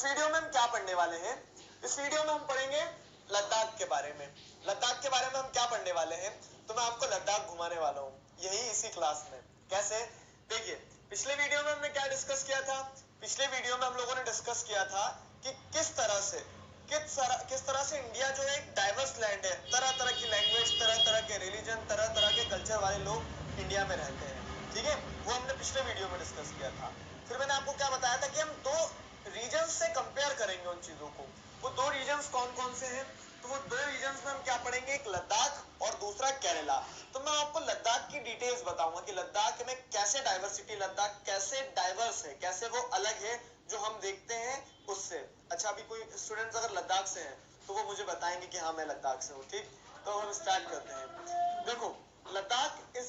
Video में हम क्या पढ़ने वाले हैं? इस वीडियो में हम पढ़ेंगे लद्दाख के बारे में। लद्दाख के बारे में हम क्या पढ़ने वाले हैं? तो मैं आपको लद्दाख घुमाने वाला हूँ, यही इसी क्लास में। कैसे? देखिए, पिछले वीडियो में हमने क्या डिस्कस किया था? पिछले वीडियो में हम लोगों ने डिस्कस किया था कि किस तरह से इंडिया जो है एक डाइवर्स लैंड है, तरह तरह की लैंग्वेज, तरह तरह के रिलीजन, तरह तरह के कल्चर वाले लोग इंडिया में रहते हैं। ठीक है, वो हमने पिछले वीडियो में डिस्कस किया था। फिर मैंने आपको क्या बताया था कि हम दो रीजन से कंपेयर करेंगे उन चीजों को। वो दो रीजन कौन कौन से हैं? तो वो दो रीजन में हम क्या पढ़ेंगे, एक लद्दाख और दूसरा केरला। तो मैं आपको लद्दाख की डिटेल्स बताऊंगा कि लद्दाख में कैसे डाइवर्सिटी, लद्दाख कैसे डाइवर्स है, कैसे वो अलग है जो हम देखते हैं उससे। अच्छा, अभी कोई स्टूडेंट्स अगर लद्दाख से हैं तो वो मुझे बताएंगे कि हाँ मैं लद्दाख से हूँ। ठीक, तो हम स्टार्ट करते हैं। देखो, Ladakh is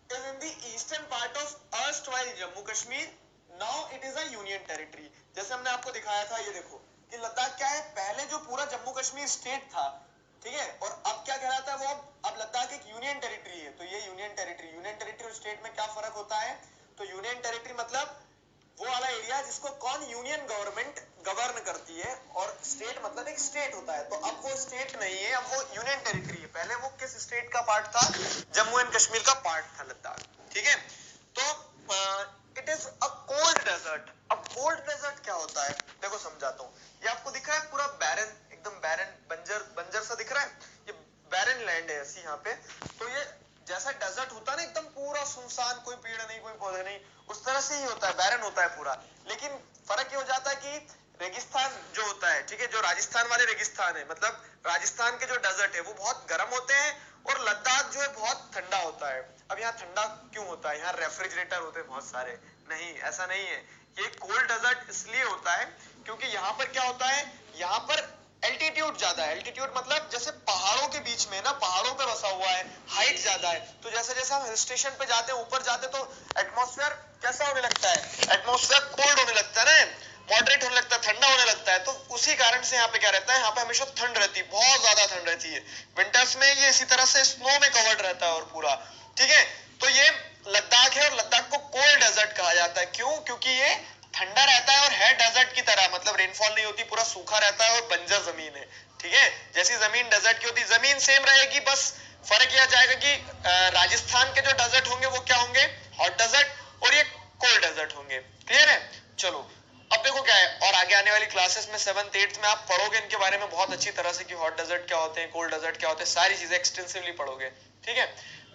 in the eastern part of erstwhile Jammu Kashmir, now it is a union territory. जैसे हमने आपको दिखाया था, ये देखो कि लद्दाख क्या है, पहले जो पूरा जम्मू कश्मीर स्टेट था, ठीक है, और अब क्या कहलाता है वो, अब लद्दाख एक यूनियन टेरिटरी है। तो ये यूनियन टेरिटरी और स्टेट में क्या फर्क होता है? तो यूनियन टेरिटरी मतलब वो वाला एरिया जिसको कौन, यूनियन गवर्नमेंट गवर्न करती है, और स्टेट मतलब एक स्टेट होता है। तो अब वो स्टेट नहीं है, अब वो यूनियन टेरिटरी है। पहले वो किस स्टेट का पार्ट था? जम्मू एंड कश्मीर का पार्ट था लद्दाख। ठीक है, तो it is a cold desert. अब कोल्ड डेजर्ट क्या होता है, देखो समझाता हूँ। ये आपको दिख रहा है पूरा बैरन, एकदम बैरन, बंजर सा दिख रहा है, ये बैरन लैंड है ऐसी यहाँ पे। तो ये जैसा डेजर्ट होता है ना, एकदम पूरा सुनसान, कोई पेड़ नहीं, कोई पौधे नहीं, उस तरह से ही होता है, बैरन होता है पूरा। लेकिन फर्क ये हो जाता है कि रेगिस्तान जो होता है, ठीक है, जो राजस्थान वाले रेगिस्तान है, मतलब राजस्थान के जो डेजर्ट है वो बहुत गर्म होते हैं, और लद्दाख जो है बहुत ठंडा होता है। अब यहाँ ठंडा क्यों होता है? यहाँ रेफ्रिजरेटर होते हैं बहुत सारे। नहीं, ऐसा नहीं है। ये कोल्ड डेजर्ट इसलिए होता है क्योंकि यहाँ पर क्या होता है, यहाँ पर एल्टीट्यूड ज्यादा है। एल्टीट्यूड मतलब जैसे पहाड़ों के बीच में ना, पहाड़ों पे बसा हुआ है, हाइट ज्यादा है। तो जैसे जैसे हम हिल स्टेशन पे जाते हैं, ऊपर जाते, तो एटमॉस्फेयर कैसा होने लगता है? एटमॉस्फेयर कोल्ड होने लगता है ना, मॉडरेट होने लगता है, ठंडा होने लगता है। तो उसी कारण से यहाँ पे क्या रहता है, यहाँ पे हमेशा ठंड रहती है, बहुत ज्यादा ठंड रहती है। विंटर्स में ये इसी तरह से स्नो में कवर्ड रहता है और पूरा। ठीक है, तो ये लद्दाख है, और लद्दाख को कोल्ड डेजर्ट कहा जाता है। क्यों? क्योंकि ये ठंडा रहता है और है डेजर्ट की तरह, मतलब रेनफॉल नहीं होती, पूरा सूखा रहता है और बंजर जमीन है। ठीक है, जैसी जमीन डेजर्ट की होती, जमीन सेम रहेगी, बस फर्क यह जाएगा कि राजस्थान के जो डेजर्ट होंगे वो क्या होंगे, हॉट डेजर्ट, और ये कोल्ड डेजर्ट होंगे। क्लियर है? चलो, अब देखो क्या है, और आगे आने वाली क्लासेस में 7th 8th में आप पढ़ोगे इनके बारे में बहुत अच्छी तरह से कि हॉट डेजर्ट क्या होते हैं, कोल्ड डेजर्ट क्या होते हैं, सारी चीजें एक्सटेंसिवली पढ़ोगे। ठीक है,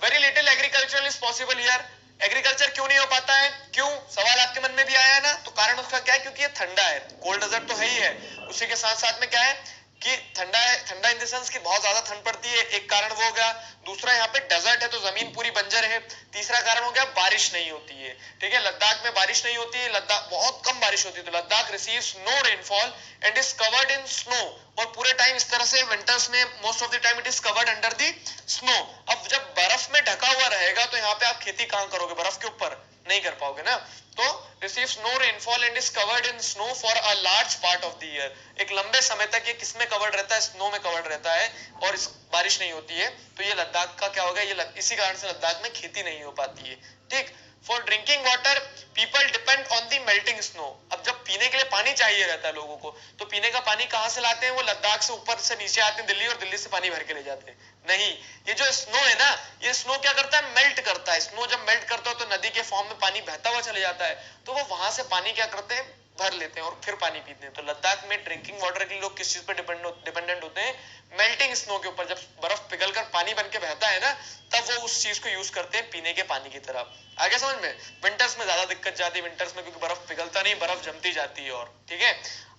very little agriculture is possible here. Agriculture क्यों नहीं हो पाता है? क्यों? सवाल आपके मन में भी आया है ना, तो कारण उसका क्या है? क्योंकि ये ठंडा है। कोल्ड डेजर्ट तो है ही है, उसी के साथ साथ में क्या है कि ठंडा है, ठंडा इन द सेंस कि बहुत ज्यादा ठंड पड़ती है, एक कारण वो हो गया। दूसरा, यहाँ पे डेजर्ट है तो जमीन पूरी बंजर है। तीसरा कारण हो गया, बारिश नहीं होती है। ठीक है, लद्दाख में बारिश नहीं होती है, लद्दाख बहुत कम बारिश होती है, तो Ladakh receives no rainfall and is covered in snow. और पूरे टाइम इस तरह से विंटर्स में most of the time it is covered under the snow. अब जब बर्फ में ढका हुआ रहेगा तो यहाँ पे आप खेती कहाँ करोगे? बर्फ के ऊपर नहीं कर पाओगे ना। तो receives no rainfall and is covered in snow for a large part of the year। एक लंबे समय तक ये किसमें कवर्ड रहता है? स्नो में कवर्ड रहता है, और बारिश नहीं होती है। तो ये लद्दाख का क्या होगा, ये इसी कारण से लद्दाख में खेती नहीं हो पाती है। ठीक, for drinking water people depend on the melting snow. अब जब पीने के लिए पानी चाहिए रहता है लोगों को, तो पीने का पानी कहाँ से लाते हैं? वो लद्दाख से ऊपर से नीचे आते हैं दिल्ली, और दिल्ली से पानी भर के ले जाते हैं। नहीं, ये जो स्नो है ना, ये स्नो क्या करता है? मेल्ट करता है। स्नो जब मेल्ट करता है तो नदी के फॉर्म में पानी बहता हुआ चले जाता है, तो वो वहां से पानी क्या करते हैं? भर लेते हैं और फिर पानी पीते हैं। तो लद्दाख में ड्रिंकिंग वाटर के लिए लोग किस चीज पर डिपेंडेंट होते हैं? मेल्टिंग स्नो के ऊपर। जब बर्फ पिघलकर पानी बन के बहता है ना, तब वो उस चीज को यूज करते हैं पीने के पानी की तरह। आगे समझ में? विंटर्स में ज्यादा दिक्कत जाती है, विंटर्स में क्योंकि बर्फ पिघलता नहीं, बर्फ जमती जाती है। और ठीक है,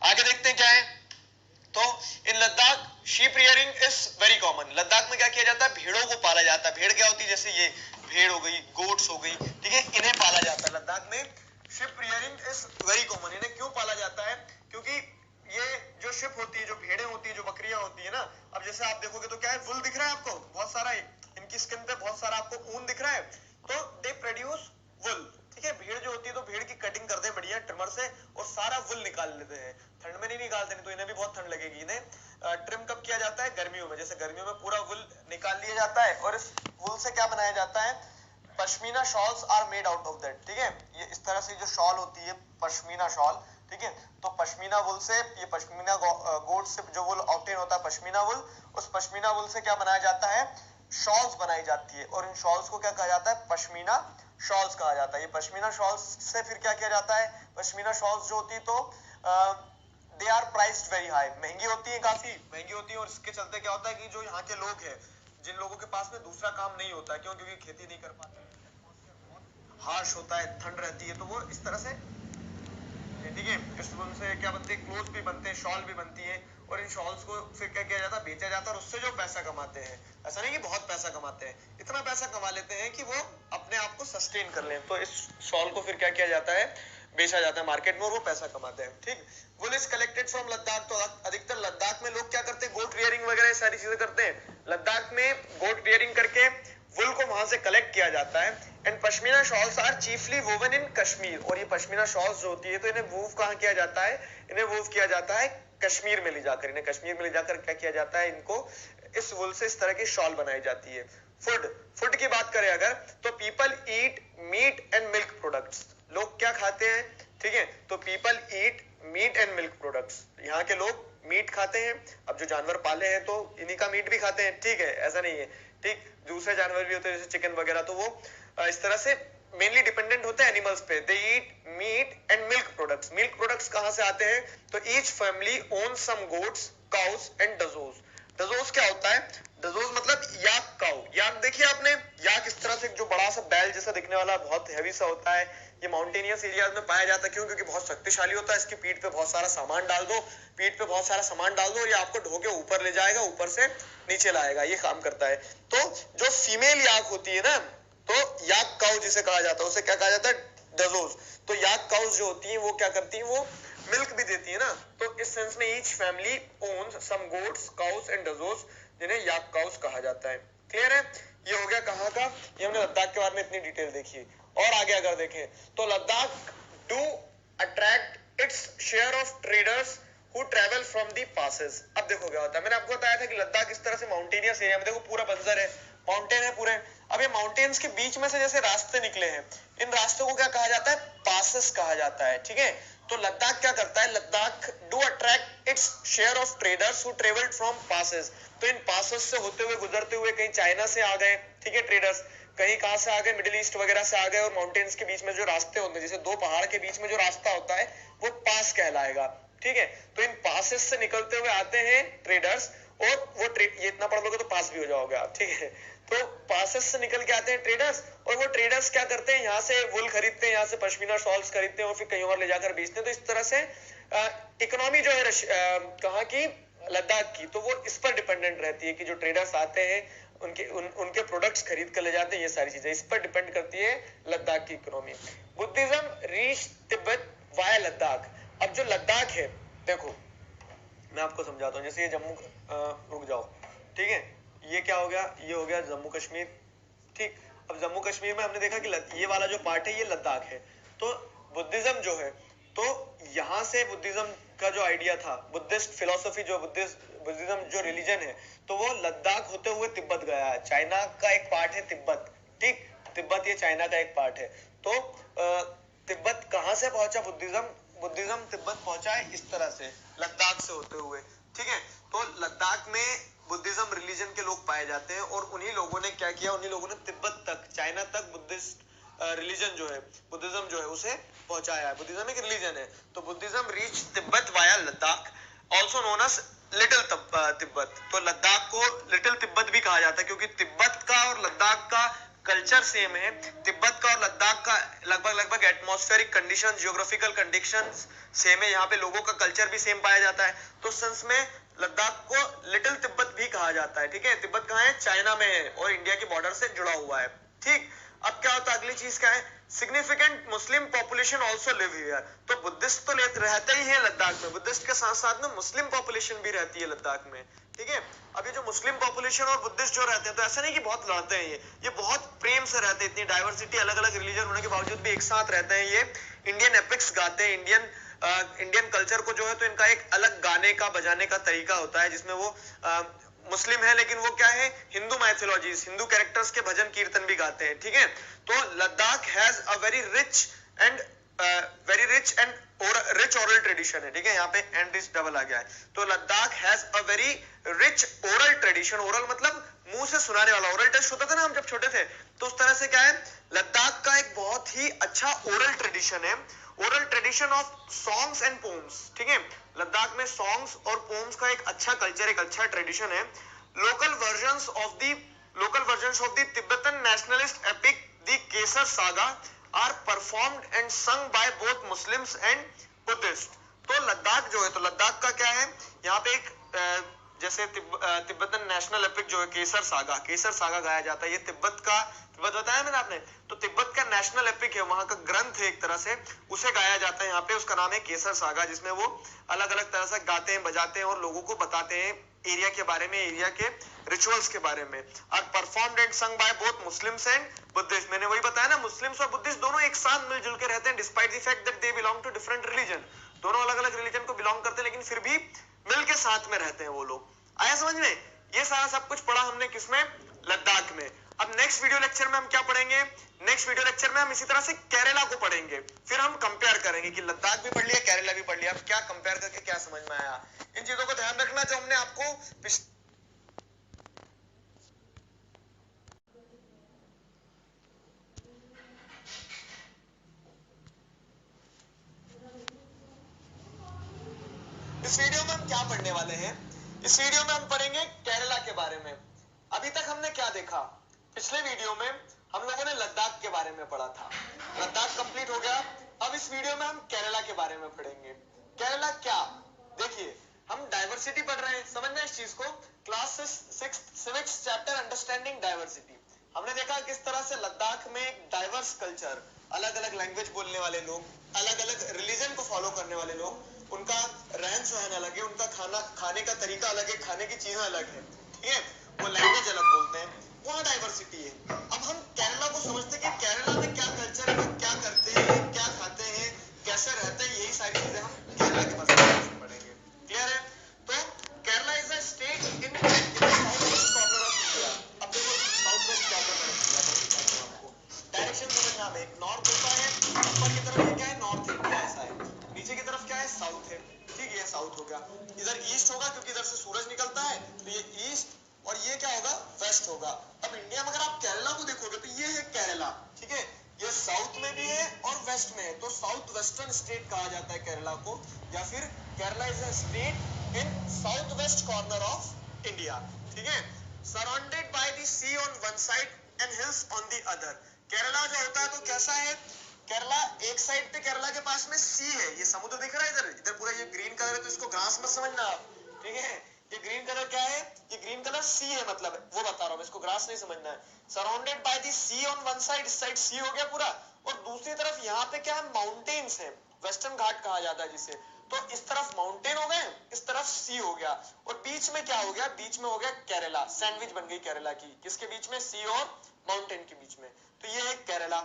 आगे देखते हैं क्या है। तो in Ladakh sheep rearing is very common. Ladakh में क्या किया जाता है? भेड़ों को पाला जाता है। भेड़ क्या होती है? जैसे ये भेड़ हो गई, गोट्स हो गई, ठीक है, इन्हें पाला जाता है लद्दाख में। Ship rearing is very common. इन्हें क्यों पाला जाता है? क्योंकि ये जो शिप होती है, जो भेड़ें होती है, जो बकरियां होती है ना, अब जैसे आप देखोगे तो क्या है, वुल दिख रहा है आपको बहुत सारा, इनकी स्किन पे बहुत सारा आपको ऊन दिख रहा है, तो दे प्रोड्यूस वुल। ठीक है, भेड़ जो होती है तो भेड़ की कटिंग करते हैं बढ़िया ट्रिमर से, और सारा वुल निकाल लेते हैं। ठंड में नहीं निकालते, नहीं तो इन्हें भी बहुत ठंड लगेगी। इन्हें ट्रिम कब किया जाता है? गर्मियों में। जैसे गर्मियों में पूरा वुल निकाल लिया जाता है, और इस वुल से क्या बनाया जाता है? Pashmina shawls are made out of that. ठीक है, ये इस तरह से जो शॉल होती है, पश्मीना शॉल, ठीक है। तो पश्मीना वुल से, ये पश्मीना गोट से जो वुल ऑब्टेन होता है पश्मीना वुल, उस पश्मीना वुल से क्या बनाया जाता है, शॉल्स बनाई जाती है, और इन शॉल्स को क्या कहा जाता है, पश्मीना शॉल्स कहा जाता है। ये पश्मीना शॉल्स से फिर क्या किया जाता है, पश्मीना शॉल्स जो होती है तो they are priced very high, महंगी होती है, काफी महंगी होती है, और इसके चलते क्या होता है कि जो यहाँ के लोग हैं, जिन लोगों के पास में दूसरा काम नहीं होता है, क्यों, क्योंकि खेती नहीं कर पाते, हार्श होता है, ठंड रहती है, तो वो इस तरह से, ठीक है, इस से क्या बनते हैं, क्लोथ भी बनते हैं, शॉल भी बनती है, और इन शॉल्स को फिर क्या किया जाता है, बेचा जाता है, और उससे जो पैसा कमाते हैं, ऐसा नहीं कि बहुत पैसा कमाते हैं, इतना पैसा कमा लेते हैं कि वो अपने आप को सस्टेन कर लें, तो इस शॉल को फिर क्या किया जाता है, बेचा जाता है मार्केट में, और वो पैसा कमाते हैं। ठीक, wool is collected from Ladakh, तो अधिकतर लद्दाख में लोग क्या करते हैं, गोट रियरिंग वगैरह सारी चीजें करते हैं, लद्दाख में गोट रियरिंग करके वुल को वहां से कलेक्ट किया जाता है। And pashmina shawls are chiefly woven in Kashmir, और ये पश्मीना शॉल्स जो होती है तो इन्हें वूव कहाँ किया जाता है, इन्हें वूव किया जाता है कश्मीर में ले जाकर, इन्हें कश्मीर में ले जाकर क्या किया जाता है, इनको इस वुल से इस तरह की शॉल बनाई जाती है। फूड की बात करें अगर, तो people eat meat and milk products, लोग क्या खाते हैं, ठीक है, तो people eat meat and milk products, यहाँ के लोग मीट खाते हैं, अब जो जानवर पाले हैं तो इन्हीं का मीट भी खाते हैं, ठीक है, ऐसा नहीं है, ठीक, दूसरे जानवर भी होते हैं जैसे चिकन वगैरह, तो वो इस तरह से मेनली डिपेंडेंट होते हैं एनिमल्स पे, they eat meat and milk products. Milk products कहां से आते हैं, तो each family own some goats, cows and dzos. Dzos क्या होता है, डजोस मतलब याक काउ, याक देखिए आपने, याक इस तरह से जो बड़ा सा बैल जैसा दिखने वाला बहुत हैवी सा होता है, ये माउंटेनियस एरियाज में पाया जाता है, क्यों, क्योंकि बहुत शक्तिशाली होता है, इसकी पीठ पे बहुत सारा सामान डाल दो, पीठ पे बहुत सारा सामान डाल दो और ये आपको ढो के ऊपर ले जाएगा, ऊपर से नीचे लाएगा, ये काम करता है। तो जो फीमेल याक होती है ना, तो याक काउ जिसे कहा जाता है, उसे क्या कहा जाता है, डजोस। तो याक काउस जो होती है वो क्या करती है, वो मिल्क भी देती है ना, तो इस सेंस में each family owns some goats, cows and dzos, जिन्हें याक काउस कहा जाता है। क्लियर है, ये हो गया कहाँ का, ये हमने लद्दाख के बारे में इतनी डिटेल देखी। और आगे अगर देखें तो Ladakh do attract its share of traders who travel from the passes। अब देखो क्या होता है, मैंने आपको बताया था कि लद्दाख इस तरह से माउंटेनियस एरिया में, देखो पूरा बंजर है, माउंटेन है पूरे, अब ये माउंटेन्स के बीच में से जैसे रास्ते निकले हैं, इन रास्तों को क्या कहा जाता है, पासेस कहा जाता है, ठीक है। तो लद्दाख क्या करता है, Ladakh do attract its share of traders who travelled from passes, तो इन पासेस से होते हुए गुजरते हुए कहीं चाइना से आ गए, ठीक है, ट्रेडर्स कहीं कहां से आ गए, मिडिल ईस्ट वगैरह से आ गए, और माउंटेन्स के बीच में जो रास्ते होते हैं, जैसे दो पहाड़ के बीच में जो रास्ता होता है वो पास कहलाएगा, ठीक है। तो इन पासेस से निकलते हुए आते हैं ट्रेडर्स, और वो ये इतना पढ़ लोगे तो पास भी हो जाओगे आप, ठीक है। तो पासेस से निकल के आते हैं ट्रेडर्स, और वो ट्रेडर्स क्या करते हैं, यहाँ से वुल खरीदते हैं, यहाँ से पश्मीना शॉल्स खरीदते हैं, और फिर कहीं और ले जाकर बेचते हैं। तो इस तरह से इकोनॉमी जो है कहाँ की, लद्दाख की, तो वो इस पर डिपेंडेंट रहती है कि जो ट्रेडर्स आते हैं उनके प्रोडक्ट्स खरीद कर ले जाते हैं, ये सारी चीजें इस पर डिपेंड करती है लद्दाख की economy. Buddhism reach Tibet via Ladakh. अब जो लद्दाख है, देखो मैं आपको समझाता हूँ, जैसे ये जम्मू, रुक जाओ, ठीक है, ये क्या हो गया, ये हो गया जम्मू कश्मीर, ठीक। अब जम्मू कश्मीर में हमने देखा कि ये वाला जो पार्ट है ये लद्दाख है। तो बुद्धिज्म जो है, तो यहाँ से बुद्धिज्म का जो आइडिया था, बुद्धिस्ट फिलोसफी जो बुद्धिज्म जो रिलीजन है, तो वो लद्दाख होते हुए तिब्बत गया है, चाइना का एक पार्ट है तिब्बत, ठीक, तिब्बत ये चाइना का एक पार्ट है। तो तिब्बत कहाँ से पहुंचा बुद्धिज्म तिब्बत पहुंचा है इस तरह से, लद्दाख से होते हुए, ठीक है। तो लद्दाख में बुद्धिज्म रिलीजन के लोग पाए जाते हैं, और उन्हीं लोगों ने क्या किया, उन्हीं लोगों ने तिब्बत तक, चाइना तक बुद्धिस्ट रिलीजन जो है, बुद्धिज्म जो है उसे पहुंचाया है। बुद्धिज्म एक रिलीजन है। तो Buddhism reach Tibet via Ladakh, also known as little Tibet. तो लद्दाख को लिटिल तिब्बत भी कहा जाता है, क्योंकि तिब्बत का और लद्दाख का कल्चर सेम है। तिब्बत का और लद्दाख का लगभग atmospheric condition, geographical condition same है, यहाँ पे लोगों का कल्चर भी सेम पाया जाता है। तो सेंस में लद्दाख को लिटिल तिब्बत भी कहा जाता है, ठीक है। तिब्बत कहाँ है, चाइना में है, और इंडिया के बॉर्डर से जुड़ा हुआ है, ठीक। अब क्या होता है, अगली चीज क्या है, significant Muslim population also live here. तो बुद्धिस्ट तो रहते ही है लद्दाख में, बुद्धिस्ट के साथ साथ में मुस्लिम पॉपुलेशन भी रहती है लद्दाख में, ठीक है। अब ये जो मुस्लिम पॉपुलेशन और बुद्धिस्ट जो रहते हैं, तो ऐसा नहीं कि बहुत लड़ते हैं, ये बहुत प्रेम से रहते हैं, इतनी डाइवर्सिटी, अलग अलग रिलीजन होने के बावजूद भी एक साथ रहते हैं। ये इंडियन एपिक्स गाते हैं, इंडियन कल्चर को जो है, तो इनका एक अलग गाने का बजाने का तरीका होता है, जिसमें वो मुस्लिम है लेकिन वो क्या है, हिंदू माइथोलॉजीज, हिंदू कैरेक्टर्स के भजन कीर्तन भी गाते हैं, ठीक है। तो Ladakh has a very rich and very rich and rich oral tradition है, ठीक है, यहाँ पे एंड रिच डबल आ गया है, तो Ladakh has a very rich oral tradition, oral मतलब मुंह से सुनाने वाला, ओरल टेस्ट होता था ना हम जब छोटे थे, तो उस तरह से क्या है, लद्दाख का एक बहुत ही अच्छा ओरल ट्रेडिशन है, oral tradition of songs and poems, ठीक है, लद्दाख में सॉन्ग्स और पोम्स का एक अच्छा कल्चर, एक अच्छा ट्रेडिशन है, local versions of the Tibetan nationalist epic the Kesar saga are performed and sung by both Muslims and Buddhist. तो लद्दाख जो है, तो लद्दाख का क्या है, यहाँ पे एक जैसे तिब्बतन नेशनल एपिक जो है केसर सागा गाया जाता है, ये तिब्बत बताया मैंने आपने, तो तिब्बत का नेशनल एपिक है, वहां का ग्रंथ है एक तरह से, उसे गाया जाता है यहाँ पे, उसका नाम है केसर सागा, जिसमें वो अलग अलग तरह से गाते हैं, बजाते हैं और लोगों को बताते हैं एरिया के बारे में, एरिया के रिचुअल्स के बारे में। Are performed and sung by both Muslims and Buddhist, मैंने वही बताया ना, मुस्लिम्स और बुद्धिस्ट दोनों एक साथ मिलजुल के रहते हैं, despite the fact that they belong to different religion, दोनों अलग अलग रिलीजन को बिलोंग करते हैं, लेकिन फिर भी मिल के साथ में रहते हैं वो लोग। आया समझ में? ये सारा सब कुछ पढ़ा हमने किसमें, लद्दाख में। अब नेक्स्ट वीडियो लेक्चर में हम क्या पढ़ेंगे, नेक्स्ट वीडियो लेक्चर में हम इसी तरह से केरला को पढ़ेंगे, फिर हम कंपेयर करेंगे कि लद्दाख भी पढ़ लिया, केरला भी पढ़ लिया, अब क्या कंपेयर करके क्या समझ में आया, इन चीजों को ध्यान रखना जो हमने आपको इस वीडियो में हम क्या पढ़ने वाले हैं, इस वीडियो में हम पढ़ेंगे केरला के बारे में। अभी तक हमने क्या देखा, पिछले वीडियो में हम लोगों ने लद्दाख के बारे में पढ़ा था, लद्दाख कंप्लीट हो गया। अब इस वीडियो में हम केरला के बारे में पढ़ेंगे। केरला क्या, देखिए हम डाइवर्सिटी पढ़ रहे हैं, समझना इस चीज को, class 6 civics chapter understanding diversity. हमने देखा किस तरह से लद्दाख में डाइवर्स कल्चर, अलग अलग लैंग्वेज बोलने वाले लोग, अलग अलग रिलीजन को फॉलो करने वाले लोग, उनका रहन सहन अलग है, उनका खाने का तरीका अलग है, खाने की चीजें अलग है, ठीक है, वो लैंग्वेज अलग बोलते हैं, वहां डाइवर्सिटी है। अब हम केरला को समझते हैं कि केरला में क्या कल्चर है, क्या करते हैं, क्या खाते हैं, कैसे रहते हैं, यही सारी चीजें हम केरला के बारे में पढ़ेंगे। क्लियर है? तो Kerala is a state in south west corner of India. अब देखो साउथ वेस्ट क्या आपको डायरेक्शन समझना है, एक नॉर्थ होता है, ऊपर की तरफ ये क्या है, नॉर्थ इंडिया ऐसा है, नीचे की तरफ क्या है, साउथ है, ठीक है, ये साउथ हो गया, इधर ईस्ट होगा क्योंकि इधर से सूरज निकलता है, तो ये ईस्ट, और ये क्या होगा, वेस्ट होगा। अब इंडिया में अगर आप केरला को देखोगे तो ये है केरला, ठीक है, ये साउथ में भी है और वेस्ट में है, तो साउथ वेस्टर्न स्टेट कहा जाता है केरला को, या फिर Kerala is a state in south west corner of India, ठीक है, surrounded by the sea on one side and hills on the other. Kerala जो होता है तो कैसा है, केरला एक साइड पे केरला के पास में सी है, ये समुद्र दिख रहा है, इधर इधर पूरा ये ग्रीन कलर है, तो इसको ग्रास मत समझना आप, ठीक है, ये ग्रीन कलर क्या है, ये ग्रीन कलर सी है, मतलब वो बता रहा हूं, इसको ग्रास नहीं समझना है। Surrounded by the sea on one side, इस साइड सी हो गया पूरा, और दूसरी तरफ यहाँ पे क्या है, माउंटेन्स है, वेस्टर्न घाट कहा जाता है जिसे, तो इस तरफ माउंटेन हो गए, इस तरफ सी हो गया, और बीच में क्या हो गया, बीच में हो गया केरला, सैंडविच बन गई केरला की, किसके बीच में, सी और माउंटेन के बीच में, तो ये है केरला,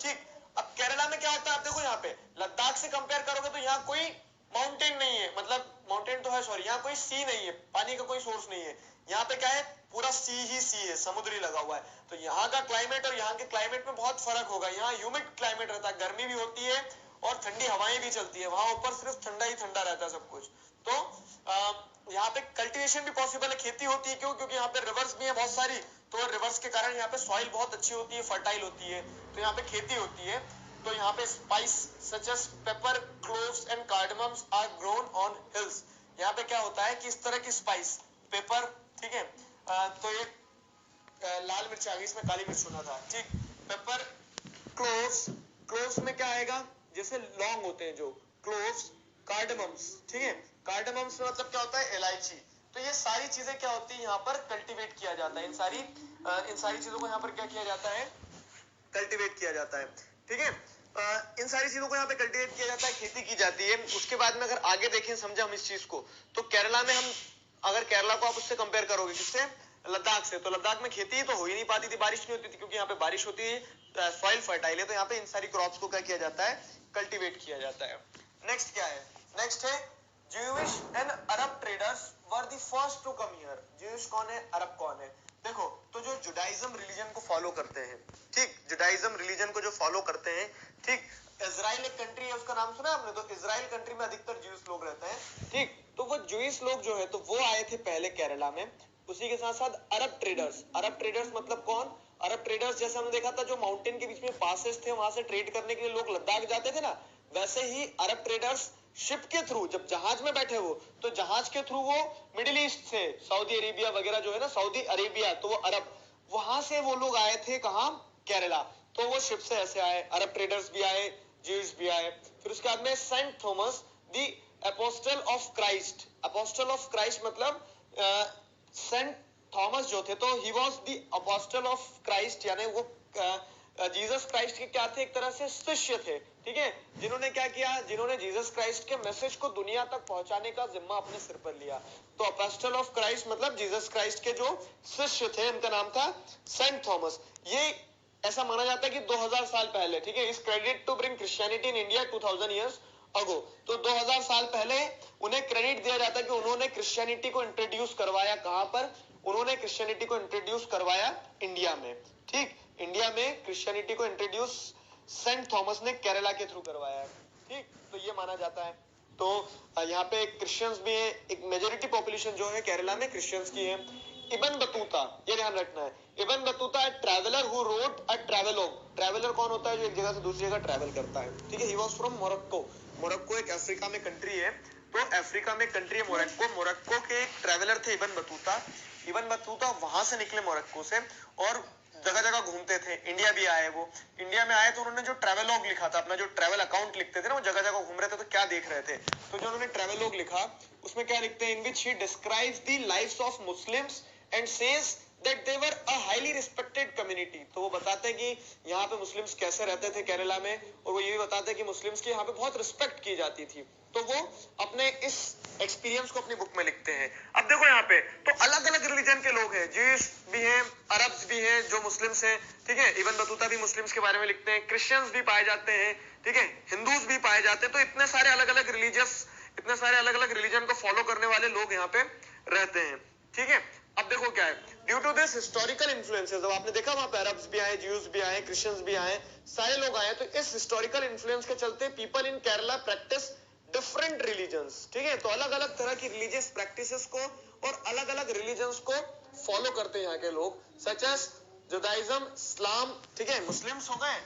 ठीक। अब केरला में क्या होता है, आप देखो यहाँ पे लद्दाख से कंपेयर करोगे तो यहाँ कोई माउंटेन नहीं है, मतलब माउंटेन तो है सॉरी, यहाँ कोई सी नहीं है, पानी का कोई सोर्स नहीं है, यहाँ पे क्या है, पूरा सी ही सी है, समुद्री लगा हुआ है, तो यहाँ का क्लाइमेट और यहाँ के क्लाइमेट में बहुत फर्क होगा, यहाँ ह्यूमिड क्लाइमेट रहता है, गर्मी भी होती है और ठंडी हवाएं भी चलती है, वहां ऊपर सिर्फ ठंडा ही ठंडा रहता है सब कुछ। तो यहाँ पे कल्टीवेशन भी पॉसिबल है, खेती होती है, क्यों, क्योंकि यहाँ पे रिवर्स भी है बहुत सारी, तो रिवर्स के कारण यहाँ पे सॉइल बहुत अच्छी होती है, फर्टाइल होती है, तो यहाँ पे खेती होती है, तो यहाँ पे spice such as pepper, cloves and cardamoms are grown on hills. यहाँ पे क्या होता है कि इस तरह की स्पाइस, पेपर, ठीक है, तो ये लाल मिर्च आ गई, इसमें काली मिर्च होना था, ठीक, पेपर, क्लोव्स, क्लोव्स में क्या आएगा, जैसे लौंग होते हैं जो, क्लोव्स, कार्डमम्स, ठीक है, कार्डमम्स में मतलब क्या होता है, इलायची, तो ये सारी चीजें क्या होती है, यहाँ पर कल्टीवेट किया जाता है, इन सारी चीजों को यहाँ पर क्या किया जाता है, कल्टीवेट किया जाता है, ठीक है, इन सारी चीजों को यहाँ पे कल्टीवेट किया जाता है, खेती की जाती है। उसके बाद में अगर आगे देखें, समझे हम इस चीज को, तो केरला में हम अगर केरला को आप उससे कंपेयर करोगे, किससे, लद्दाख से, तो लद्दाख में खेती तो हो ही नहीं पाती थी, बारिश नहीं होती थी, क्योंकि यहाँ पे बारिश होती है, सॉइल फर्टाइल है, तो यहाँ पे इन सारी क्रॉप्स को क्या किया जाता है, कल्टीवेट किया जाता है। नेक्स्ट क्या है, नेक्स्ट है Jewish and Arab traders were the first to come here. Jewish कौन है, अरब कौन है, देखो, तो जो जुडाइज्म रिलीजन को फॉलो करते हैं, ठीक, जुडाइज्म रिलीजन को जो फॉलो करते हैं, ठीक। इजराइल एक कंट्री है, उसका नाम सुना आपने? तो इजराइल कंट्री में अधिकतर ज्यूस लोग रहते हैं, ठीक। तो वो ज्यूस लोग जो है तो वो आए थे पहले केरला में। उसी के साथ साथ अरब ट्रेडर्स मतलब कौन? अरब ट्रेडर्स जैसे हमने देखा था जो माउंटेन के बीच में पासेस थे, वहां से ट्रेड करने के लिए लोग लद्दाख जाते थे ना, वैसे ही अरब ट्रेडर्स शिप के थ्रू, जब जहाज में बैठे वो, तो जहाज के थ्रू वो मिडिल ईस्ट से, सऊदी अरेबिया वगैरह जो है ना, सऊदी अरेबिया तो वो अरब, वहां से वो लोग आए थे कहां? केरला। तो वो शिप से ऐसे आए, अरब ट्रेडर्स भी आए, ज्यूज भी आए। फिर उसके बाद में Saint Thomas the apostle of Christ मतलब सेंट थॉमस जो थे तो he was the apostle of Christ, यानी वो जीसस क्राइस्ट के क्या थे? एक तरह से शिष्य थे, ठीक है। जिन्होंने क्या किया? जिन्होंने जीसस क्राइस्ट के मैसेज को दुनिया तक पहुंचाने का जिम्मा अपने सिर पर लिया। तो अपोस्टल ऑफ क्राइस्ट मतलब जीसस क्राइस्ट के जो शिष्य थे, इनका नाम था सेंट थॉमस। ये ऐसा माना जाता है कि 2000 साल पहले, ठीक है, is credit to bring Christianity in India 2000 years ago. तो 2000 साल पहले उन्हें क्रेडिट दिया जाता है कि उन्होंने क्रिश्चियनिटी को इंट्रोड्यूस करवाया। कहां पर? उन्होंने क्रिश्चियनिटी को इंट्रोड्यूस करवाया इंडिया में, ठीक। इंडिया में क्रिश्चियनिटी को इंट्रोड्यूस सेंट थॉमस ने केरला के थ्रू करवाया है, ठीक। तो ये माना जाता है। तो यहाँ पे क्रिश्चियंस भी है, एक मेजोरिटी पॉपुलेशन जो है केरला में क्रिश्चियंस की है। इब्न बतूता, ये ध्यान रखना है, Ibn Battuta traveller who wrote a travelogue. Traveller कौन होता है? जो एक जगह से दूसरी जगह ट्रैवल करता है, ठीक है। He was from Morocco. Morocco एक अफ्रीका में कंट्री है, तो अफ्रीका में कंट्री है मोरक्को के एक ट्रैवलर थे इब्न बतूता वहां से निकले मोरक्को से और जगह जगह घूमते थे। इंडिया भी आए, वो इंडिया में आए तो उन्होंने जो ट्रैवलॉग लिखा था, अपना जो ट्रैवल अकाउंट लिखते थे ना, वो जगह जगह घूम रहे थे तो क्या देख रहे थे, तो जो उन्होंने ट्रैवलॉग लिखा उसमें क्या लिखते हैं? In which he describes the lives of Muslims and says that they were a highly respected community. तो वो बताते हैं कि यहाँ पे मुस्लिम्स कैसे रहते थे केरला में, और वो ये भी बताते हैं कि मुस्लिम्स की यहाँ पे बहुत रिस्पेक्ट की जाती थी। तो वो अपने इस एक्सपीरियंस को अपनी बुक में लिखते हैं। अब देखो यहाँ पे तो अलग अलग रिलीजन के लोग हैं, ज्यूस भी हैं, अरब्स भी हैं, जो मुस्लिम्स हैं, ठीक है। इब्न बतूता भी मुस्लिम्स के बारे में लिखते हैं, क्रिश्चियंस भी पाए जाते हैं, ठीक है, हिंदूज भी पाए जाते हैं। तो इतने सारे अलग अलग रिलीजन को फॉलो करने वाले लोग यहाँ पे रहते हैं, ठीक है। अब देखो क्या है, due to this historical influences, अब आपने देखा वहां पे अरब्स भी आए, ज्यूज भी आए, क्रिश्चियंस भी आए, सारे लोग आए। तो इस हिस्टोरिकल इन्फ्लुएंस के चलते people in Kerala practice different religions, ठीक है। तो अलग अलग तरह की रिलीजियस प्रैक्टिसेस को और अलग अलग रिलीजन्स को फॉलो करते हैं यहाँ के लोग, सच एज जुडाइज्म, इस्लाम, ठीक है, मुस्लिम्स हो गए,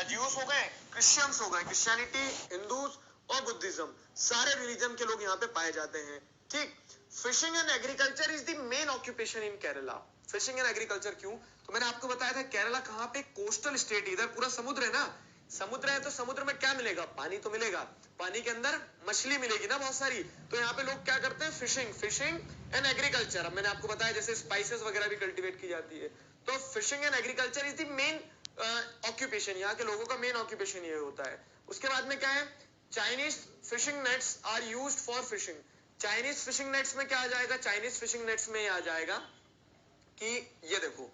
ज्यूस हो गए, क्रिश्चियंस हो गए, क्रिश्चियनिटी, हिंदूज और बुद्धिज्म, सारे रिलीजन के लोग यहाँ पे पाए जाते हैं, ठीक। Fishing and agriculture is the main occupation in Kerala. Fishing and agriculture क्यों? तो मैंने आपको बताया था केरला कहाँ पे? कोस्टल स्टेट, इधर पूरा समुद्र है ना, समुद्र है तो समुद्र में क्या मिलेगा? पानी तो मिलेगा, पानी के अंदर मछली मिलेगी ना बहुत सारी। तो यहाँ पे लोग क्या करते हैं? Fishing and agriculture. अब मैंने आपको बताया जैसे स्पाइसेस वगैरह भी कल्टीवेट की जाती है। तो fishing and agriculture is the main occupation, यहाँ के लोगों का मेन ऑक्यूपेशन ये होता है। उसके बाद में क्या है? Chinese fishing nets are used for fishing. Chinese fishing nets में क्या आ जाएगा? चाइनीज फिशिंग नेट्स में आ जाएगा कि ये देखो,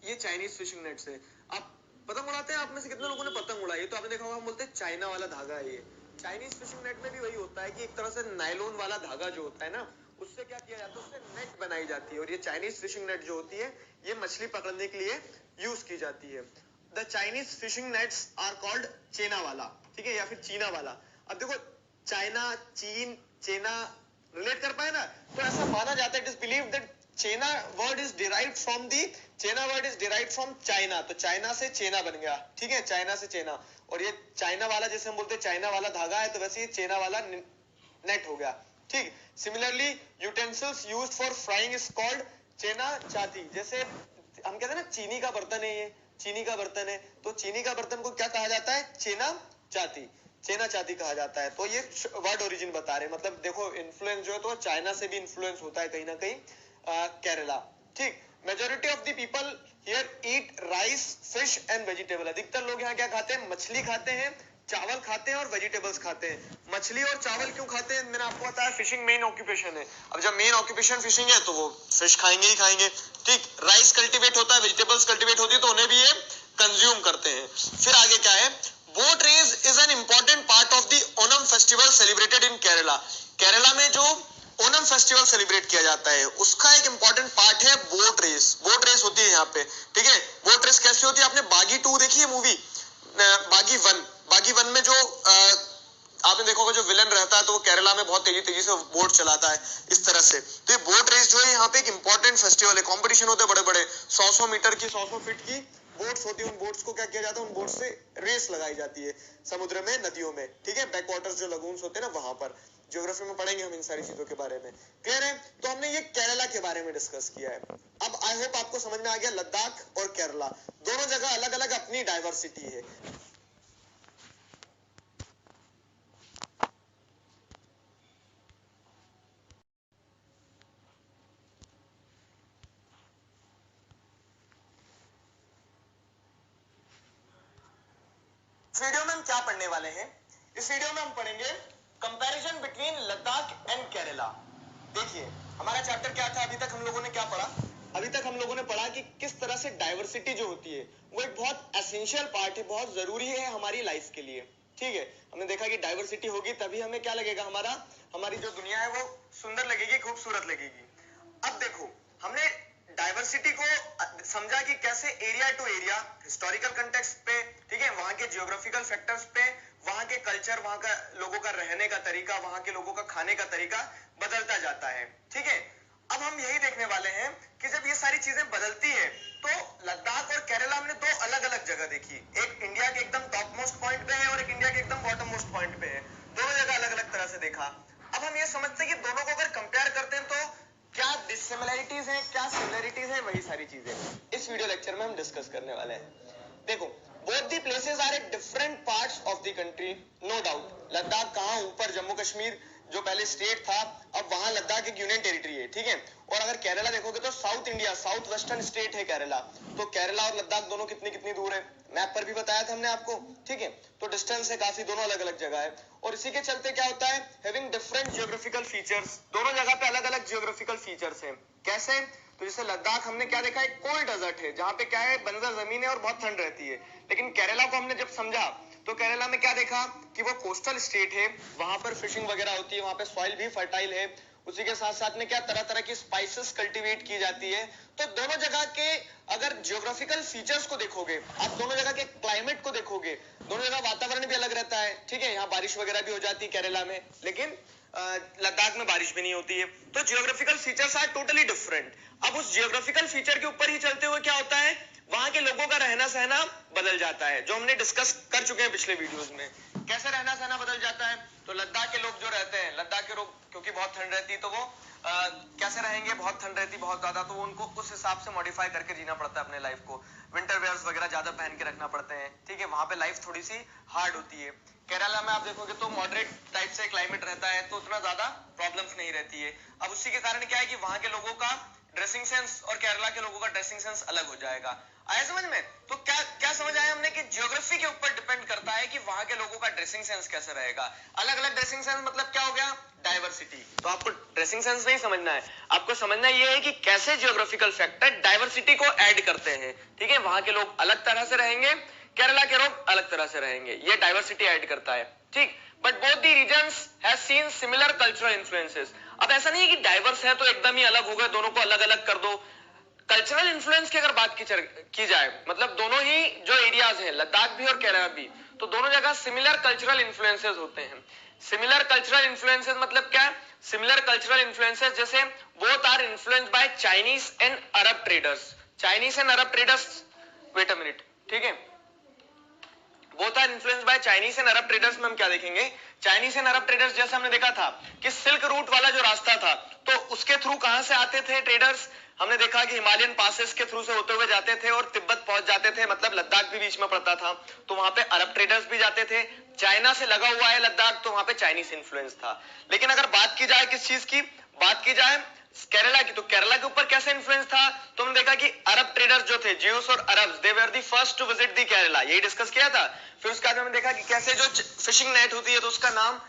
ये चाइनीज फिशिंग नेट्स है। आप पतंग उड़ाते हैं, आप में से कितने लोगों ने पतंग उड़ाई? तो आपने देखा होगा हम बोलते हैं चाइना वाला धागा है ये। चाइनीज फिशिंग नेट में भी वही होता है कि एक तरह से नायलॉन वाला धागा जो होता है ना, उससे क्या किया जाता है? उससे नेट बनाई जाती है। और ये चाइनीज फिशिंग नेट जो होती है ये मछली पकड़ने के लिए यूज की जाती है। The Chinese fishing nets are called cheena vala, ठीक है, या फिर चीना वाला। अब देखो चाइना, चीन, चेना रिलेट कर पाए ना, तो ऐसा माना जाता है, it is believed that cheena word is derived from China. तो चाइना से चेना बन गया, ठीक है, चाइना से चेना। और ये चाइना वाला जैसे हम बोलते हैं चाइना वाला धागा है, तो वैसे ये चेना वाला नेट हो गया, ठीक। Similarly utensils used for frying is called cheena chatti. जैसे हम कहते हैं ना चीनी का बर्तन है, ये चीनी का बर्तन है, तो चीनी का बर्तन को क्या कहा जाता है? चेना चाती, चेना चाती कहा जाता है। तो ये वर्ड ओरिजिन बता रहे, मतलब देखो इन्फ्लुएंस जो है तो चाइना से भी इन्फ्लुएंस होता है कहीं ना कहीं केरला, ठीक। Majority of the people here eat rice, fish and vegetable. अधिकतर लोग यहाँ क्या खाते हैं? मछली खाते हैं, चावल खाते हैं और वेजिटेबल्स खाते हैं। मछली और चावल क्यों खाते हैं? मैंने आपको बताया फिशिंग मेन ऑक्यूपेशन है। अब जब मेन ऑक्यूपेशन फिशिंग है तो वो फिश खाएंगे ही खाएंगे, ठीक। राइस कल्टीवेट होता है, वेजिटेबल्स कल्टीवेट होती है, तो उन्हें भी ये कंज्यूम करते हैं। फिर आगे क्या है? Boat race is an important part of the Onam festival celebrated in Kerala. Kerala में जो ओनम फेस्टिवल सेलिब्रेट किया जाता है, उसका एक इंपॉर्टेंट पार्ट है बोट रेस। बोट रेस होती है यहाँ पे, ठीक है। बोट रेस कैसे होती है? आपने बागी 2 देखी है मूवी? बागी 1 में जो आपने देखा होगा जो विलन रहता है तो वो केरला में बहुत तेजी तेजी से बोट चलाता है इस तरह से। तो ये बोट रेस जो है यहाँ पे एक इंपॉर्टेंट फेस्टिवल है, कंपटीशन होते हैं बड़े बड़े, 100 मीटर की, 100 फीट की बोट्स होती है। उन बोट्स को क्या किया जाता है? उन बोट्स से रेस लगाई जाती है समुद्र में, नदियों में, ठीक है। बैक वाटर्स जो लगून्स होते हैं ना, वहां पर। ज्योग्राफी में पढ़ेंगे हम इन सारी चीजों के बारे में, क्लियर है? तो हमने ये केरला के बारे में डिस्कस किया है। अब आई होप आपको समझ में आ गया लद्दाख और केरला दोनों जगह अलग अलग अपनी डाइवर्सिटी है। इस वीडियो में हम क्या पढ़ने वाले हैं? इस वीडियो में हम पढ़ेंगे comparison between Ladakh and Kerala. देखिए हमारा चैप्टर क्या था, अभी तक हम लोगों ने क्या पढ़ा? अभी तक हम लोगों ने पढ़ा कि किस तरह से डाइवर्सिटी जो होती है वो एक बहुत एसेंशियल पार्ट है, बहुत जरूरी है हमारी लाइफ के लिए, ठीक है। हमने देखा कि डाइवर्सिटी होगी तभी हमें क्या लगेगा, हमारी जो दुनिया है वो सुंदर लगेगी, खूबसूरत लगेगी। अब देखो हमने डाइवर्सिटी को समझा कि कैसे area to area, historical context पे, ठीक है, वहां के जियोग्राफिकल फैक्टर्स पे, वहां के कल्चर, वहां का लोगों का रहने का तरीका, वहां के लोगों का खाने का तरीका बदलता जाता है, ठीक है। अब हम यही देखने वाले हैं कि जब ये सारी चीजें बदलती है तो लद्दाख और केरला हमने दो अलग अलग जगह देखी, एक इंडिया के एकदम टॉप मोस्ट पॉइंट पे है और एक इंडिया के एकदम बॉटम मोस्ट पॉइंट पे है, दोनों जगह अलग अलग तरह से देखा। अब हम ये समझते हैं कि दोनों को अगर कंपेयर करते हैं तो क्या डिसिमिलरिटीज हैं, क्या सिमिलरिटीज हैं, वही सारी चीजें इस वीडियो लेक्चर में हम डिस्कस करने वाले हैं। देखो both the places are at different parts of the country, no doubt. Ladakh कहाँ ऊपर, जम्मू कश्मीर जो पहले स्टेट था, अब वहां लद्दाख एक यूनियन टेरिटरी है, ठीक है। और अगर केरला देखोगे तो south India, south western state है केरला। तो केरला और लद्दाख दोनों कितनी कितनी दूर है, मैप पर भी बताया था हमने आपको, ठीक है। तो डिस्टेंस है काफी, दोनों अलग अलग जगह है। और इसी के चलते क्या होता है, हैविंग डिफरेंट जियोग्राफिकल फीचर्स, दोनों जगह पे अलग अलग जियोग्राफिकल फीचर्स हैं। कैसे? तो जैसे लद्दाख हमने क्या देखा, एक कोल्ड डेजर्ट है जहां पे क्या है, बंजर जमीन है और बहुत ठंड रहती है। लेकिन केरला को हमने जब समझा तो केरला में क्या देखा कि वो कोस्टल स्टेट है, वहां पर फिशिंग वगैरह होती है, वहां पे सॉइल भी फर्टाइल है, उसी के साथ साथ में क्या तरह तरह की स्पाइसेस कल्टीवेट की जाती है। तो दोनों जगह के अगर जियोग्राफिकल फीचर्स को देखोगे, आप दोनों जगह के क्लाइमेट को देखोगे, दोनों जगह वातावरण भी अलग रहता है, ठीक है। यहाँ बारिश वगैरह भी हो जाती है केरला में, लेकिन लद्दाख में बारिश भी नहीं होती है। तो geographical features are totally different. अब उस जियोग्राफिकल फीचर के ऊपर ही चलते हुए क्या होता है, वहां के लोगों का रहना सहना बदल जाता है, जो हमने डिस्कस कर चुके हैं पिछले वीडियोस में। कैसे रहना सहना बदल जाता है? तो लद्दाख के लोग जो रहते हैं, लद्दाख के लोग क्योंकि बहुत ठंड रहती है तो वो कैसे रहेंगे, बहुत ठंड रहती बहुत ज्यादा, तो उनको उस हिसाब से मॉडिफाई करके जीना पड़ता है अपने लाइफ को। विंटर वेयर्स वगैरह ज्यादा पहन के रखना पड़ते हैं, ठीक है। वहां पे लाइफ थोड़ी सी हार्ड होती है। केरला में आप देखोगे तो मॉडरेट टाइप से क्लाइमेट रहता है, तो उतना ज्यादा प्रॉब्लम्स नहीं रहती है। अब उसी के कारण क्या है कि वहां के लोगों का ड्रेसिंग सेंस और केरला के लोगों का ड्रेसिंग सेंस अलग हो जाएगा। आया समझ में? तो क्या क्या समझ आया हमने कि जियोग्राफी के ऊपर डिपेंड करता है कि वहां के लोगों का ड्रेसिंग सेंस कैसे रहेगा। अलग अलग ड्रेसिंग सेंस मतलब क्या हो गया, डाइवर्सिटी। तो आपको ड्रेसिंग सेंस नहीं समझना है, आपको समझना यह है कि कैसे जियोग्राफिकल फैक्टर डाइवर्सिटी को ऐड करते हैं, ठीक है। वहां के लोग अलग तरह से रहेंगे, केरला के लोग अलग तरह से रहेंगे, ये डाइवर्सिटी ऐड करता है, ठीक। But both the regions have seen similar cultural influences. अब ऐसा नहीं है कि डाइवर्स है तो एकदम ही अलग हो गए, दोनों को अलग अलग कर दो। कल्चरल इन्फ्लुएंस की अगर बात की जाए, मतलब दोनों ही जो एरियाज हैं, लद्दाख भी और केरला भी, तो दोनों जगह सिमिलर कल्चरल इन्फ्लुएंसेस होते हैं। सिमिलर कल्चरल इन्फ्लुएंसेस मतलब क्या? सिमिलर कल्चरल इन्फ्लुएंसेस जैसे both are influenced by Chinese and Arab traders. Chinese and Arab traders, wait a minute, ठीक है। Both are influenced by Chinese and Arab traders में हम क्या देखेंगे, चाइनीज एंड अरब ट्रेडर्स जैसे हमने देखा था कि सिल्क रूट वाला जो रास्ता था, तो उसके थ्रू कहां से आते थे ट्रेडर्स? हमने देखा कि हिमालयन पासेस के थ्रू से होते हुए जाते थे और तिब्बत पहुंच जाते थे, मतलब लद्दाख भी बीच में पड़ता था, तो वहां पे अरब ट्रेडर्स भी जाते थे। चाइना से लगा हुआ है लद्दाख, तो वहां पे चाइनीज इन्फ्लुएंस था। लेकिन अगर बात की जाए किस चीज की, बात की जाए केरला की, तो केरला के ऊपर कैसे इन्फ्लुएंस था? तो हमने देखा कि अरब ट्रेडर्स जो थे, ज्यूस और Arabs, they were the first to visit the Kerala, यही डिस्कस किया था। फिर उसके बाद हमने देखा कि कैसे जो फिशिंग नेट होती है तो उसका नाम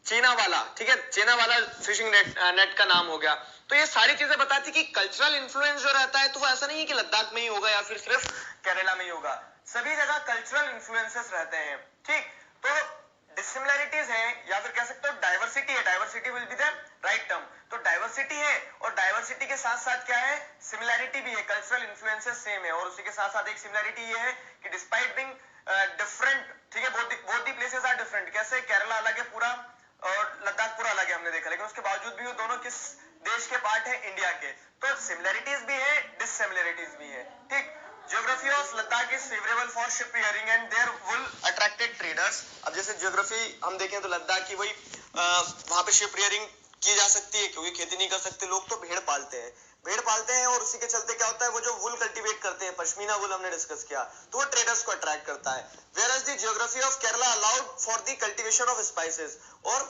चीना वाला, ठीक है, चीना वाला फिशिंग नेट का नाम हो गया। तो ये सारी चीजें बताती कि कल्चरल इन्फ्लुएंस जो रहता है तो वो ऐसा नहीं है कि लद्दाख में ही होगा या फिर सिर्फ केरला में ही होगा, सभी जगह कल्चरल इन्फ्लुएंसेस रहते हैं, ठीक। तो डिसिमिलरिटीज है या फिर कह सकते हो डाइवर्सिटी है, diversity will be the right term. तो डाइवर्सिटी है और डाइवर्सिटी के साथ साथ क्या है, सिमिलैरिटी भी है, कल्चरल इन्फ्लुएंसेस सेम है। और उसी के साथ साथ एक सिमिलैरिटी ये है कि डिस्पाइट बीइंग डिफरेंट, ठीक है, both the places are different. कैसे, केरला अलग है पूरा और लद्दाख पूरा अलग है हमने देखा, लेकिन उसके बावजूद भी वो दोनों किस देश के पार्ट है, इंडिया के। तो सिमिलैरिटीज भी है, डिससिमिलैरिटीज भी है, ठीक। Geography of Ladakh is favorable for shipyarding and their wool attracted traders। अब जैसे ज्योग्राफी हम देखें तो लद्दाख की वही वहां पे शिपरियरिंग की जा सकती है, क्योंकि खेती नहीं कर सकते लोग, तो भेड़ पालते हैं, भेड़ पालते हैं और उसी के चलते क्या होता है, वो जो वुल कल्टीवेट करते हैं, पश्मीना वुल हमने डिस्कस किया, तो वो ट्रेडर्स को अट्रैक्ट करता है। Whereas the geography of Kerala allowed for the cultivation of spices। और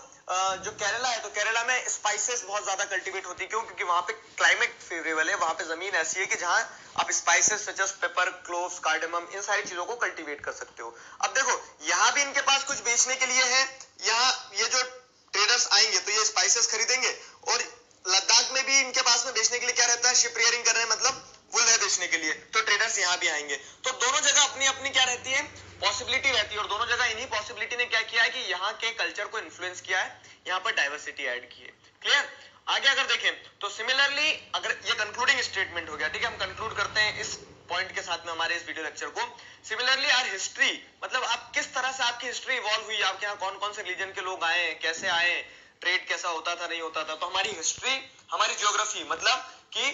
जो केरला है, तो केरला में स्पाइसेस बहुत ज्यादा कल्टीवेट होती है, क्यों, क्योंकि वहां पे क्लाइमेट फेवरेबल है, वहां पे जमीन ऐसी है कि जहां आप spices such as pepper, cloves, cardamom, इन सारी चीजों को कल्टीवेट कर सकते हो। अब देखो यहाँ भी इनके पास कुछ बेचने के लिए है, यहाँ ये जो ट्रेडर्स आएंगे तो ये स्पाइसेस खरीदेंगे, और लद्दाख में भी इनके पास में बेचने के लिए क्या रहता है, शिपरियरिंग कर रहे हैं, मतलब वुल है बेचने के लिए, तो ट्रेडर्स यहाँ भी आएंगे। तो दोनों जगह अपनी अपनी क्या रहती है, पॉसिबिलिटी रहती है, और दोनों जगह इन्हीं पॉसिबिलिटी ने क्या किया है कि यहाँ के कल्चर को इन्फ्लुएंस किया है, यहाँ पर डाइवर्सिटी ऐड की है। क्लियर। आगे अगर देखें तो सिमिलरली, अगर ये कंक्लूडिंग स्टेटमेंट हो गया, ठीक है, हम कंक्लूड करते हैं इस पॉइंट के साथ में हमारे इस वीडियो लेक्चर को। सिमिलरली आर हिस्ट्री, मतलब आप किस तरह से आपकी हिस्ट्री इवॉल्व हुई, आपके यहाँ कौन कौन से रिलीजन के लोग आए, कैसे आए, ट्रेड कैसा होता था, नहीं होता था, तो हमारी हिस्ट्री, हमारी ज्योग्राफी, मतलब कि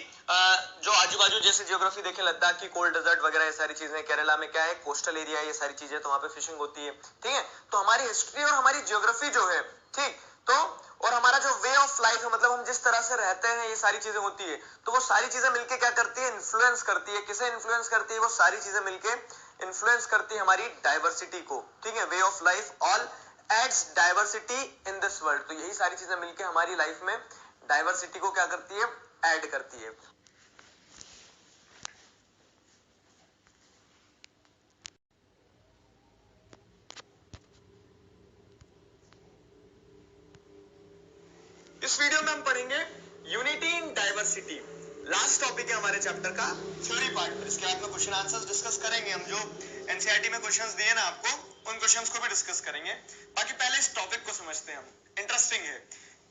जो आजू बाजू जैसे ज्योग्राफी देखें, लद्दाख की कोल्ड डेजर्ट वगैरह ये सारी चीजें, केरला में क्या है, कोस्टल एरिया, ये सारी चीजें, तो वहां पे फिशिंग होती है, ठीक है। तो हमारी हिस्ट्री और हमारी ज्योग्राफी जो है, ठीक, तो और हमारा जो वे ऑफ लाइफ है, मतलब हम जिस तरह से रहते हैं, ये सारी चीजें होती है, तो वो सारी चीजें मिलके क्या करती है, इन्फ्लुएंस करती है। किसे इन्फ्लुएंस करती है, वो सारी चीजें मिलके इन्फ्लुएंस करती है हमारी डाइवर्सिटी को, ठीक है। Way of life all adds diversity in this world, तो यही सारी चीजें मिलके हमारी लाइफ में डाइवर्सिटी को क्या करती है, ऐड करती है। इस वीडियो में हम पढ़ेंगे unity in diversity, last topic है हमारे चैप्टर का, थ्योरी पार्ट। इसके बाद में क्वेश्चन आंसर्स डिस्कस करेंगे हम, जो एनसीईआरटी में क्वेश्चंस दिए ना आपको, उन क्वेश्चंस को भी डिस्कस करेंगे। बाकी पहले इस टॉपिक को समझते हैं हम, इंटरेस्टिंग है।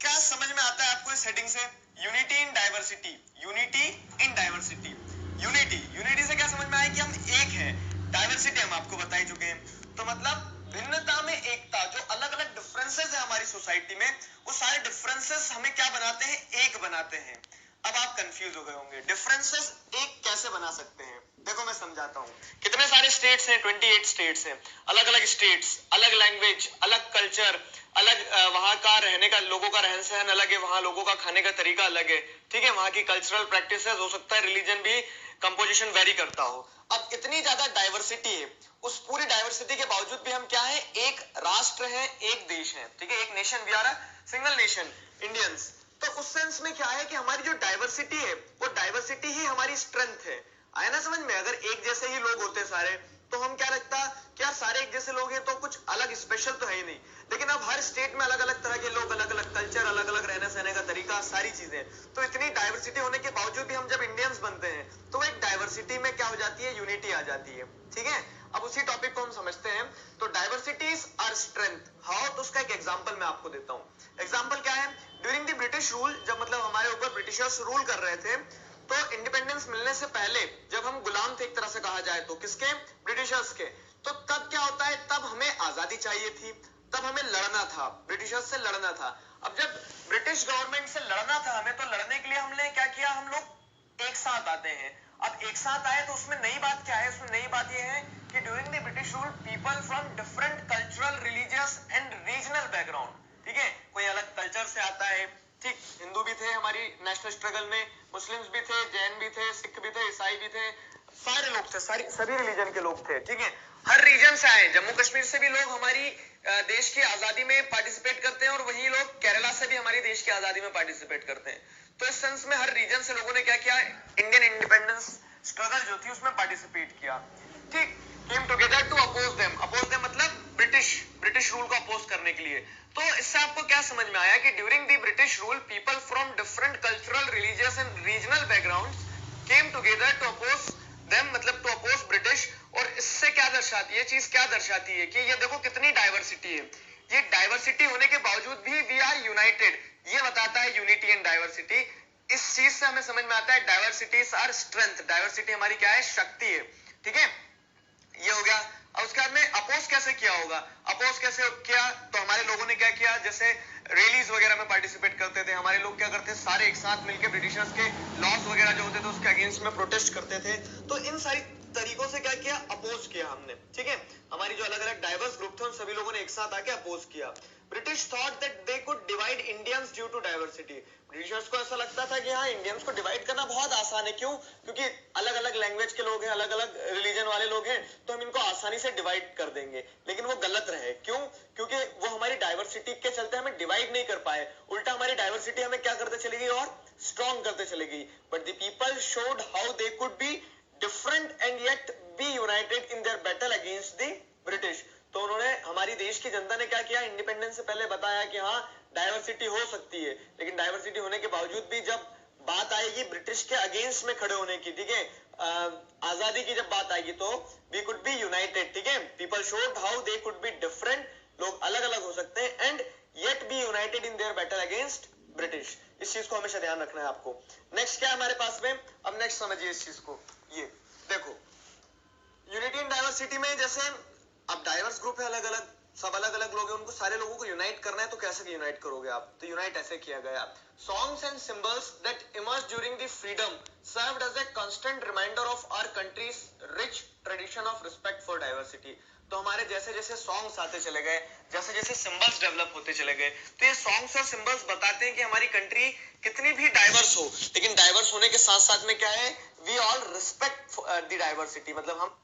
क्या समझ में आता है आपको इस हेडिंग से, unity in diversity, unity in diversity, unity, unity से क्या समझ में आया कि हम एक हैं, डाइवर्सिटी हम आपको बता ही चुके हैं, तो मतलब भिन्नता में एकता, जो अलग अलग डिफरेंसेस है हमारी सोसाइटी में, वो सारे डिफरेंसेस हमें क्या बनाते हैं, एक बनाते हैं। अब आप कंफ्यूज हो गए होंगे, डिफरेंसेस एक कैसे बना सकते हैं, देखो मैं समझाता हूँ। कितने सारे स्टेट्स हैं, 28 स्टेट्स हैं, अलग अलग स्टेट्स, अलग लैंग्वेज, अलग कल्चर, अलग वहां का रहने का, लोगों का रहन सहन अलग है, वहां लोगों का खाने का तरीका अलग है, ठीक है, वहां की कल्चरल प्रैक्टिसेस, हो सकता है रिलीजन भी, कंपोजिशन वेरी करता हो। अब इतनी ज्यादा डाइवर्सिटी है, उस पूरी डाइवर्सिटी के बावजूद भी हम क्या है, एक राष्ट्र है, एक देश है, ठीक है, एक nation, we are a single nation, Indians. तो उस सेंस में क्या है कि हमारी जो डाइवर्सिटी है, वो डाइवर्सिटी ही हमारी स्ट्रेंथ है। आया ना समझ में। अगर एक जैसे ही लोग होते सारे, तो हम क्या लगता कि यार सारे एक जैसे लोग हैं तो कुछ अलग स्पेशल तो है ही नहीं। लेकिन अब हर स्टेट में अलग अलग तरह के लोग, अलग अलग कल्चर, अलग अलग रहने सहने का तरीका, सारी चीजें, तो इतनी डाइवर्सिटी होने के बावजूद भी हम जब इंडियंस बनते हैं, तो वो एक डाइवर्सिटी में क्या हो जाती है, यूनिटी आ जाती है, ठीक है। अब उसी टॉपिक को हम समझते हैं। तो डाइवर्सिटीज आर स्ट्रेंथ, हाउ, तो उसका एक एग्जांपल मैं आपको देता हूं। एग्जांपल क्या है, ड्यूरिंग द ब्रिटिश रूल, जब मतलब हमारे ऊपर ब्रिटिशर्स रूल कर रहे थे, तो इंडिपेंडेंस मिलने से पहले जब हम गुलाम थे एक तरह से कहा जाए तो, किसके, ब्रिटिशर्स के, तो तब क्या होता है, तब हमें आजादी चाहिए थी, तब हमें लड़ना था, ब्रिटिशर्स से लड़ना था। अब जब ब्रिटिश गवर्नमेंट से लड़ना था हमें, तो लड़ने के लिए हमने क्या किया, हम लोग एक साथ आते हैं। अब एक साथ आए तो उसमें नई बात क्या है, उसमें नई बात यह है कि during the British rule people from different cultural, religious and regional background, ठीक है, कोई अलग कल्चर से आता है, ठीक, हिंदू भी थे हमारी नेशनल स्ट्रगल में, मुस्लिम्स भी थे, जैन भी थे, सिख भी थे, ईसाई भी थे, सारे लोग थे, सभी रिलीजन के लोग थे, ठीक है, हर रीजन से आए। जम्मू कश्मीर से भी लोग हमारी देश की आजादी में पार्टिसिपेट करते हैं, और वही लोग केरला से भी हमारी देश की आजादी में पार्टिसिपेट करते हैं। तो इस सेंस में हर रीजन से लोगों ने क्या किया, इंडियन इंडिपेंडेंस स्ट्रगल जो थी उसमें पार्टिसिपेट किया, ठीक, came together to oppose them, मतलब ब्रिटिश रूल को अपोज करने के लिए। तो इससे आपको क्या समझ में आया कि during the British rule people from different cultural, religious and regional backgrounds came together to oppose them, मतलब टू अपोज ब्रिटिश। और इससे क्या दर्शाती है, ये चीज क्या दर्शाती है कि ये देखो कितनी डाइवर्सिटी है, ये डाइवर्सिटी होने के बावजूद भी वी आर यूनाइटेड, ये बताता है यूनिटी एंड डाइवर्सिटी। इस चीज से हमें समझ में आता है डाइवर्सिटी आर स्ट्रेंथ, डाइवर्सिटी हमारी क्या है, शक्ति है, ठीक है, ये हो गया। अब उसके बाद में अपोज कैसे किया होगा, अपोज कैसे किया, तो हमारे लोगों ने क्या किया, जैसे रैलीज वगैरह में पार्टिसिपेट करते थे, हमारे लोग क्या करते थे, सारे एक साथ मिलकर ब्रिटिशर्स के लॉस वगैरह जो होते थे उसके अगेंस्ट में प्रोटेस्ट करते थे। तो इन सारी तरीकों से क्या किया, अपोज किया हमने, ठीक है। हमारी जो अलग अलग डाइवर्स ग्रुप थे उन सभी लोगों ने एक साथ आके अपोज किया। British thought that they could divide Indians due to diversity, Britishers को ऐसा लगता था कि हाँ इंडियंस को डिवाइड करना बहुत आसान है, क्यों, क्योंकि अलग अलग लैंग्वेज के लोग हैं, अलग अलग रिलीजन वाले लोग हैं, तो हम इनको आसानी से डिवाइड कर देंगे। लेकिन वो गलत रहे, क्यों, क्योंकि वो हमारी डाइवर्सिटी के चलते हमें डिवाइड नहीं कर पाए, उल्टा हमारी डाइवर्सिटी हमें क्या करते चलेगी और स्ट्रॉन्ग करते चलेगी। But the people showed how they could be different and yet be united in their battle against the British. तो उन्होंने, हमारी देश की जनता ने क्या किया, इंडिपेंडेंस से पहले बताया कि हाँ डाइवर्सिटी हो सकती है, लेकिन डाइवर्सिटी होने के बावजूद भी जब बात आएगी ब्रिटिश के अगेंस्ट में खड़े होने की, ठीक है, आजादी की जब बात आएगी तो वी कुड बी यूनाइटेड, ठीक है। People showed how they could be different, लोग अलग अलग हो सकते हैं, and yet be united in their battle against British. इस चीज को हमेशा ध्यान रखना है आपको। नेक्स्ट क्या है हमारे पास में, अब नेक्स्ट समझिए इस चीज को, ये देखो यूनिटी एंड डाइवर्सिटी में जैसे अब डाइवर्स ग्रुप है, अलग अलग, सब अलग अलग लोग हैं, उनको सारे लोगों को यूनाइट करना है, तो कैसे यूनाइट करोगे आप, तो यूनाइट ऐसे किया गया। Songs and symbols that emerge during the freedom served as a constant reminder of our country's rich tradition of respect for diversity. तो हमारे जैसे जैसे सॉन्ग्स आते चले गए, जैसे जैसे सिंबल्स डेवलप होते चले गए, तो ये सॉन्ग्स और सिंबल्स बताते हैं कि हमारी कंट्री कितनी भी डाइवर्स हो, लेकिन डाइवर्स होने के साथ साथ में क्या है, we all respect the diversity, मतलब हम